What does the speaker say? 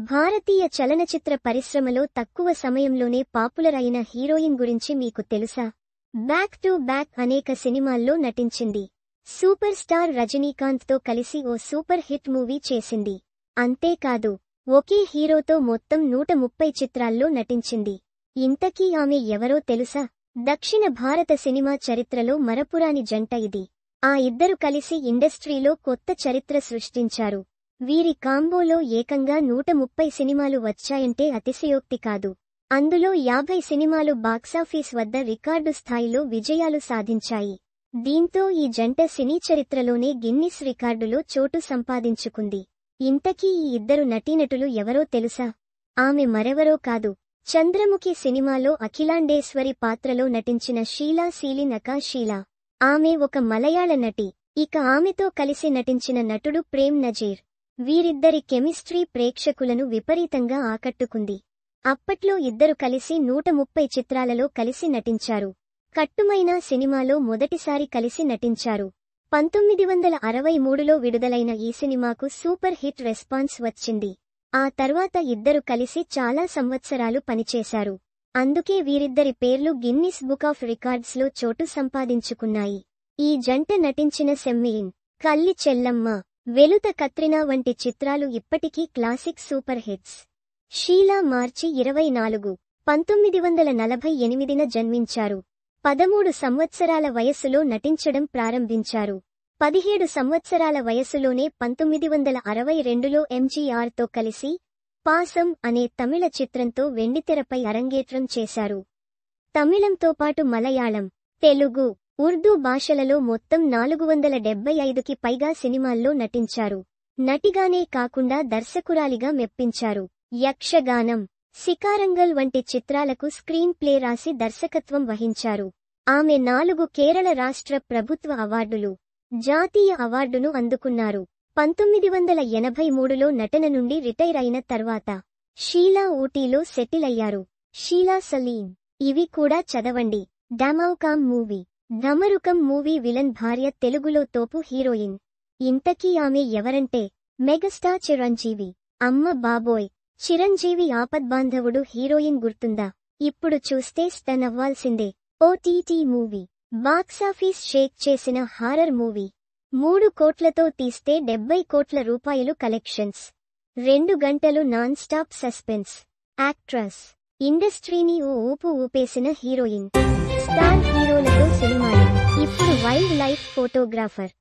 భారతీయ చలనచిత్ర పరిశ్రమలో తక్కువ సమయంలోనే పాపులర్ అయిన హీరోయిన్ గురించి మీకు తెలుసా? బ్యాక్ టు బ్యాక్ అనేక సినిమాల్లో నటించింది. సూపర్ స్టార్ రజనీకాంత్తో కలిసి ఓ సూపర్ హిట్ మూవీ చేసింది. అంతేకాదు, ఒకే హీరోతో మొత్తం 130 చిత్రాల్లో నటించింది. ఇంతకీ ఆమె ఎవరో తెలుసా? దక్షిణ భారత సినిమా చరిత్రలో మరపురాని జంట ఇది. ఆ ఇద్దరు కలిసి ఇండస్ట్రీలో కొత్త చరిత్ర సృష్టించారు. వీరి కాంబోలో ఏకంగా 130 సినిమాలు వచ్చాయంటే అతిశయోక్తి కాదు. అందులో 50 సినిమాలు బాక్సాఫీస్ వద్ద రికార్డు స్థాయిలో విజయాలు సాధించాయి. దీంతో ఈ జంట సినీ చరిత్రలోనే గిన్నిస్ రికార్డులో చోటు సంపాదించుకుంది. ఇంతకీ ఈ ఇద్దరు నటీనటులు ఎవరో తెలుసా? ఆమె మరెవరో కాదు, చంద్రముఖి సినిమాలో అఖిలాండేశ్వరి పాత్రలో నటించిన షీలా సీలిన్ అకా షీలా. ఆమె ఒక మలయాళ నటి. ఇక ఆమెతో కలిసి నటించిన నటుడు ప్రేమ్ నజీర్. వీరిద్దరి కెమిస్ట్రీ ప్రేక్షకులను విపరీతంగా ఆకట్టుకుంది. అప్పట్లో ఇద్దరు కలిసి 130 చిత్రాలలో కలిసి నటించారు. కట్టుమైనా సినిమాలో మొదటిసారి కలిసి నటించారు. 1963లో విడుదలైన ఈ సినిమాకు సూపర్ హిట్ రెస్పాన్స్ వచ్చింది. ఆ తర్వాత ఇద్దరు కలిసి చాలా సంవత్సరాలు పనిచేశారు. అందుకే వీరిద్దరి పేర్లు గిన్నిస్ బుక్ ఆఫ్ రికార్డ్స్లో చోటు సంపాదించుకున్నాయి. ఈ జంట నటించిన సెమ్మీన్, కల్లి చెల్లమ్మ, వెలుత కత్రినా వంటి చిత్రాలు ఇప్పటికీ క్లాసిక్ సూపర్ హిట్స్. షీలా మార్చి 24, 1948న జన్మించారు. 13 సంవత్సరాల వయస్సులో నటించడం ప్రారంభించారు. 17 సంవత్సరాల వయస్సులోనే 1962లో ఎంజీఆర్తో కలిసి పాసం అనే తమిళ చిత్రంతో వెండితెరపై అరంగేట్రం చేశారు. తమిళంతో పాటు మలయాళం, తెలుగు, ఉర్దూ భాషలలో మొత్తం 475కి పైగా సినిమాల్లో నటించారు. నటిగానే కాకుండా దర్శకురాలిగా మెప్పించారు. యక్షగానం, సికారంగల్ వంటి చిత్రాలకు స్క్రీన్ ప్లే రాసి దర్శకత్వం వహించారు. ఆమె 4 కేరళ రాష్ట్ర ప్రభుత్వ అవార్డులు, జాతీయ అవార్డును అందుకున్నారు. 1983లో నటన నుండి రిటైర్ అయిన తర్వాత షీలా ఊటీలో సెటిల్ అయ్యారు. షీలా సలీం. ఇవి కూడా చదవండి. డమౌకామ్ మూవీ. ఢమరుకం మూవీ విలన్ భార్య, తెలుగులో తోపు హీరోయిన్. ఇంతకీ ఆమె ఎవరంటే మెగాస్టార్ చిరంజీవి. అమ్మ బాబోయ్, చిరంజీవి ఆపద్బాంధవుడు హీరోయిన్ గుర్తుందా? ఇప్పుడు చూస్తే స్టన్ అవ్వాల్సిందే. OTT movie. బాక్సాఫీస్ షేక్ చేసిన హారర్ మూవీ. 3 కోట్లతో తీస్తే 70 కోట్ల రూపాయలు కలెక్షన్స్. 2 గంటలు నాన్ స్టాప్ సస్పెన్స్. యాక్ట్రస్. ఇండస్ట్రీని ఓ ఊపు ఊపేసిన హీరోయిన్. స్టార్ హీరోలతో సినిమాలు. ఇప్పుడు వైల్డ్ లైఫ్ ఫోటోగ్రాఫర్.